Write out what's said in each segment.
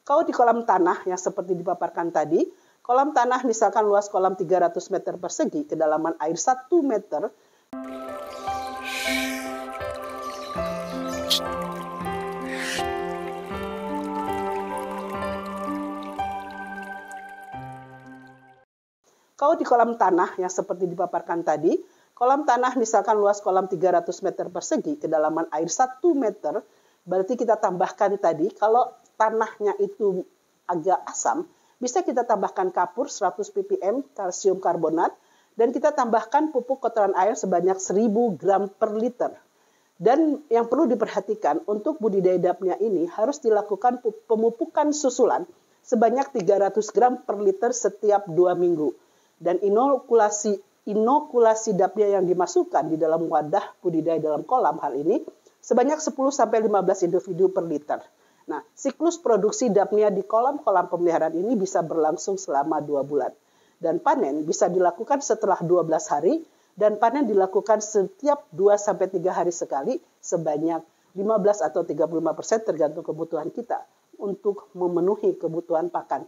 Kalau di kolam tanah yang seperti dipaparkan tadi, kolam tanah misalkan luas kolam 300 meter persegi, kedalaman air 1 meter, kalau di kolam tanah yang seperti dipaparkan tadi, kolam tanah misalkan luas kolam 300 meter persegi, kedalaman air 1 meter, berarti kita tambahkan tadi, kalau tanahnya itu agak asam, bisa kita tambahkan kapur 100 ppm kalsium karbonat, dan kita tambahkan pupuk kotoran air sebanyak 1000 gram per liter. Dan yang perlu diperhatikan, untuk budidaya dapnia ini harus dilakukan pemupukan susulan sebanyak 300 gram per liter setiap 2 minggu. Dan inokulasi dapnia yang dimasukkan di dalam wadah budidaya dalam kolam hal ini sebanyak 10-15 individu per liter. Nah, siklus produksi dapnia di kolam-kolam pemeliharaan ini bisa berlangsung selama 2 bulan. Dan panen bisa dilakukan setelah 12 hari dan panen dilakukan setiap 2-3 hari sekali sebanyak 15 atau 35% tergantung kebutuhan kita untuk memenuhi kebutuhan pakan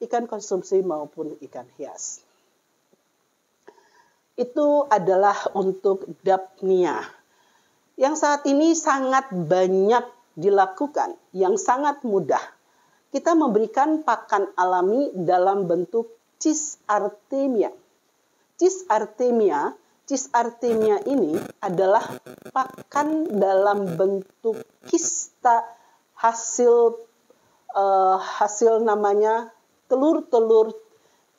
ikan konsumsi maupun ikan hias. Itu adalah untuk dapnia. Yang saat ini sangat banyak dilakukan, yang sangat mudah. Kita memberikan pakan alami dalam bentuk cis artemia. Cis artemia ini adalah pakan dalam bentuk kista hasil namanya telur-telur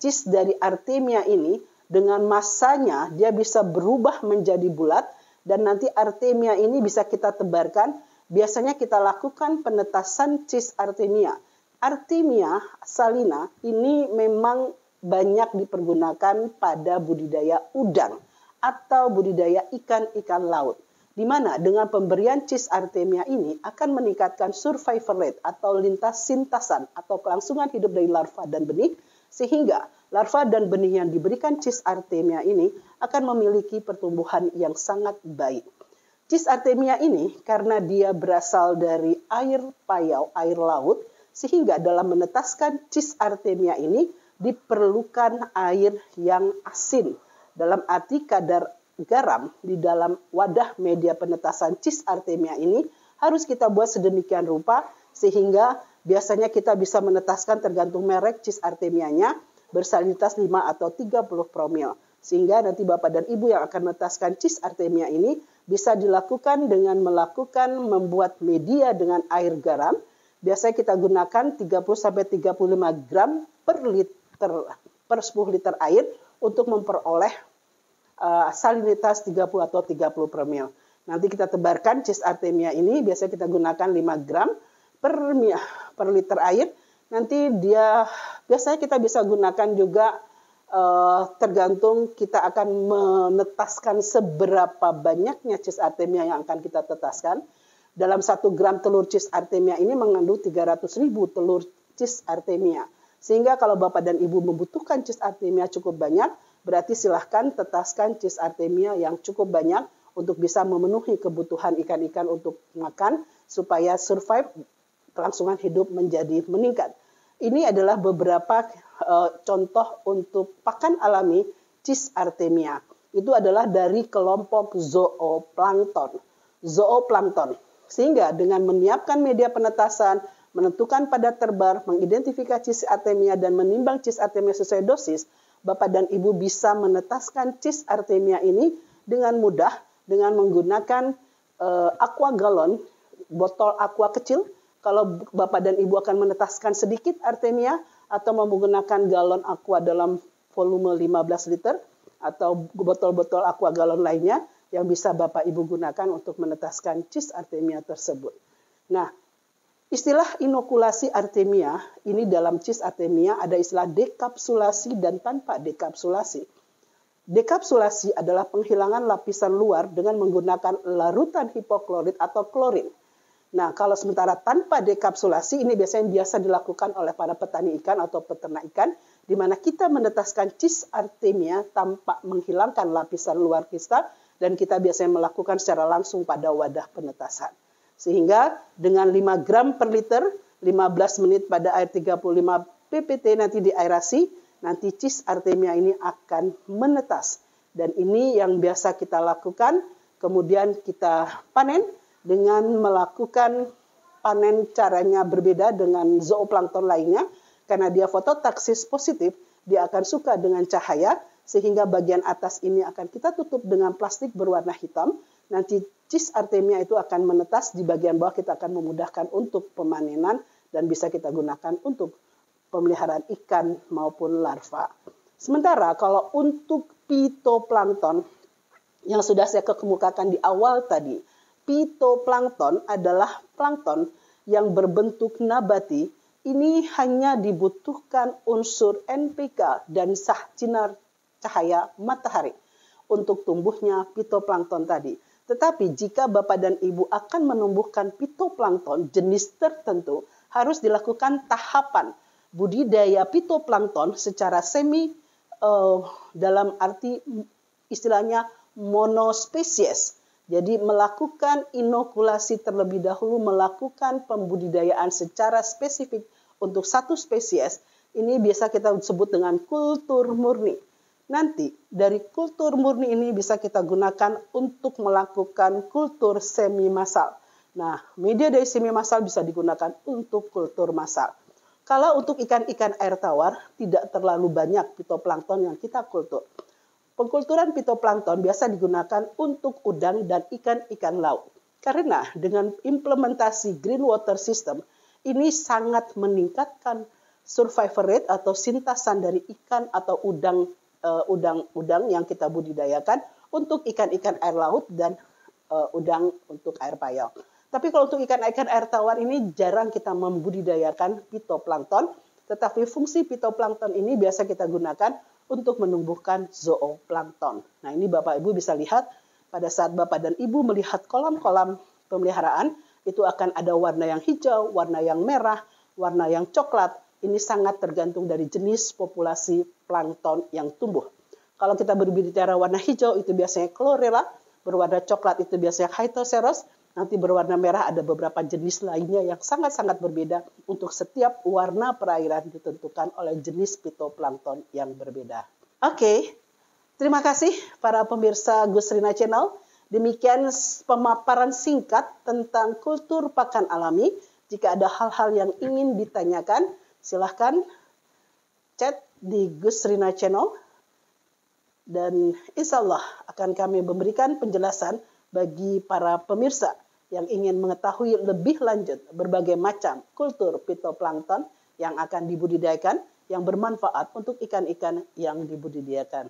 cis dari artemia ini. Dengan masanya dia bisa berubah menjadi bulat dan nanti artemia ini bisa kita tebarkan. Biasanya kita lakukan penetasan cis artemia. Artemia salina ini memang banyak dipergunakan pada budidaya udang atau budidaya ikan-ikan laut. Di mana dengan pemberian cis artemia ini akan meningkatkan survival rate atau lintas sintasan atau kelangsungan hidup dari larva dan benih, sehingga larva dan benih yang diberikan cis artemia ini akan memiliki pertumbuhan yang sangat baik. Cis artemia ini karena dia berasal dari air payau, air laut, sehingga dalam menetaskan cis artemia ini diperlukan air yang asin. Dalam arti kadar garam di dalam wadah media penetasan cis artemia ini harus kita buat sedemikian rupa sehingga biasanya kita bisa menetaskan tergantung merek cis artemianya bersalinitas 5 atau 30 promil. Sehingga nanti Bapak dan Ibu yang akan menetaskan cis artemia ini bisa dilakukan dengan membuat media dengan air garam. Biasanya kita gunakan 30-35 gram per 10 liter air untuk memperoleh salinitas 30 atau 30 promil. Nanti kita tebarkan cis artemia ini, biasanya kita gunakan 5 gram per liter air. Nanti biasanya kita bisa gunakan juga tergantung kita akan menetaskan seberapa banyaknya cis artemia yang akan kita tetaskan. Dalam 1 gram telur cis artemia ini mengandung 300.000 telur cis artemia. Sehingga kalau Bapak dan Ibu membutuhkan cis artemia cukup banyak, berarti silahkan tetaskan cis artemia yang cukup banyak untuk bisa memenuhi kebutuhan ikan-ikan untuk makan supaya survive kelangsungan hidup menjadi meningkat. Ini adalah beberapa contoh untuk pakan alami cis artemia. Itu adalah dari kelompok zooplankton. Sehingga dengan menyiapkan media penetasan, menentukan padat terbar, mengidentifikasi cis artemia dan menimbang cis artemia sesuai dosis, Bapak dan Ibu bisa menetaskan cis artemia ini dengan mudah dengan menggunakan aqua galon, botol aqua kecil. Kalau Bapak dan Ibu akan menetaskan sedikit artemia atau menggunakan galon aqua dalam volume 15 liter atau botol-botol aqua galon lainnya yang bisa Bapak Ibu gunakan untuk menetaskan cis artemia tersebut. Nah, istilah inokulasi artemia, ini dalam cis artemia ada istilah dekapsulasi dan tanpa dekapsulasi. Dekapsulasi adalah penghilangan lapisan luar dengan menggunakan larutan hipoklorit atau klorin. Nah, kalau sementara tanpa dekapsulasi, ini biasa dilakukan oleh para petani ikan atau peternak ikan, di mana kita menetaskan cis artemia tanpa menghilangkan lapisan luar kista, dan kita biasanya melakukan secara langsung pada wadah penetasan. Sehingga dengan 5 gram per liter, 15 menit pada air 35 ppt nanti diaerasi, nanti cis artemia ini akan menetas. Dan ini yang biasa kita lakukan, kemudian kita panen dengan melakukan panen caranya berbeda dengan zooplankton lainnya, karena dia fototaksis positif, dia akan suka dengan cahaya, sehingga bagian atas ini akan kita tutup dengan plastik berwarna hitam. Nanti cis artemia itu akan menetas, di bagian bawah kita akan memudahkan untuk pemanenan dan bisa kita gunakan untuk pemeliharaan ikan maupun larva. Sementara kalau untuk pitoplankton yang sudah saya kemukakan di awal tadi, pitoplankton adalah plankton yang berbentuk nabati. Ini hanya dibutuhkan unsur NPK dan sinar cahaya matahari untuk tumbuhnya pitoplankton tadi. Tetapi jika Bapak dan Ibu akan menumbuhkan pitoplankton jenis tertentu, harus dilakukan tahapan budidaya pitoplankton secara semi dalam arti istilahnya monospesies. Jadi melakukan inokulasi terlebih dahulu, melakukan pembudidayaan secara spesifik untuk satu spesies. Ini biasa kita sebut dengan kultur murni. Nanti dari kultur murni ini bisa kita gunakan untuk melakukan kultur semi massal. Nah, media dari semi massal bisa digunakan untuk kultur massal. Kalau untuk ikan-ikan air tawar, tidak terlalu banyak pitoplankton yang kita kultur. Pengkulturan pitoplankton biasa digunakan untuk udang dan ikan-ikan laut. Karena dengan implementasi green water system, ini sangat meningkatkan survival rate atau sintasan dari ikan atau udang yang kita budidayakan untuk ikan-ikan air laut dan udang untuk air payau. Tapi kalau untuk ikan-ikan air tawar ini jarang kita membudidayakan pitoplankton, tetapi fungsi pitoplankton ini biasa kita gunakan untuk menumbuhkan zooplankton. Nah, ini Bapak Ibu bisa lihat pada saat Bapak dan Ibu melihat kolam-kolam pemeliharaan, itu akan ada warna yang hijau, warna yang merah, warna yang coklat. Ini sangat tergantung dari jenis populasi plankton yang tumbuh. Kalau kita berbicara warna hijau itu biasanya chlorella, berwarna coklat itu biasanya Chaetoceros, nanti berwarna merah ada beberapa jenis lainnya yang sangat-sangat berbeda. Untuk setiap warna perairan ditentukan oleh jenis pitoplankton yang berbeda. Oke, terima kasih para pemirsa Gusrina Channel. Demikian pemaparan singkat tentang kultur pakan alami. Jika ada hal-hal yang ingin ditanyakan, silahkan chat di Gusrina Channel. Dan insya Allah akan kami memberikan penjelasan bagi para pemirsa yang ingin mengetahui lebih lanjut berbagai macam kultur pitoplankton yang akan dibudidayakan yang bermanfaat untuk ikan-ikan yang dibudidayakan.